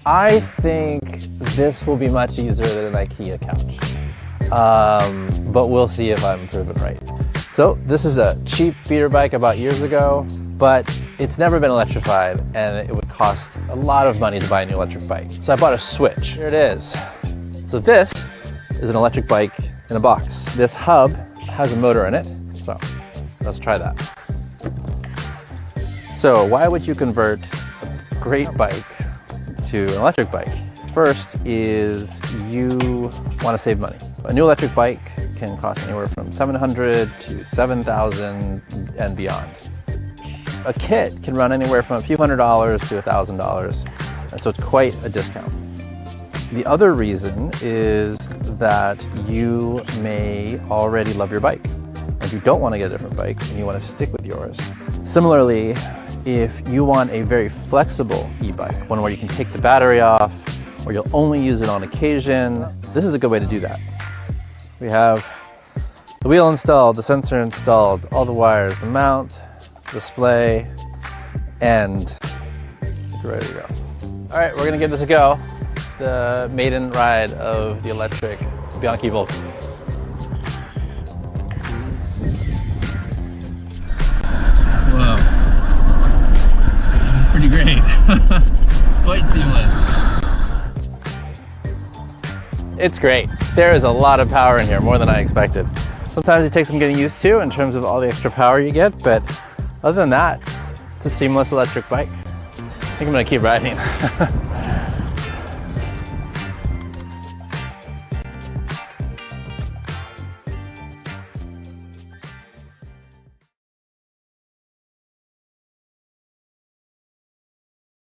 I think this will be much easier than an IKEA couch, but we'll see if I'm proven right. So this is a cheap feeder bike I bought years ago, but it's never been electrified and it would cost a lot of money to buy a new electric bike. So I bought a Swytch. Here it is. So this is an electric bike in a box. This hub has a motor in it, so let's try that. So why would you convert a great bike to an electric bike? First is you want to save money. A new electric bike can cost anywhere from $700 to $7,000 and beyond. A kit can run anywhere from a few $100s to $1,000, and so it's quite a discount. The other reason is that you may already love your bike and you don't want to get a different bike and you want to stick with yours. Similarly, if you want a very flexible e-bike, one where you can take the battery off, or you'll only use it on occasion, this is a good way to do that. We have the wheel installed, the sensor installed, all the wires, the mount, display, and it's ready to go. All right, we're gonna give this a go. The maiden ride of the electric Bianchi Vulcan. Whoa, pretty great. Quite seamless. It's great. There is a lot of power in here, more than I expected. Sometimes it takes some getting used to in terms of all the extra power you get, but other than that, it's a seamless electric bike. I think I'm gonna keep riding.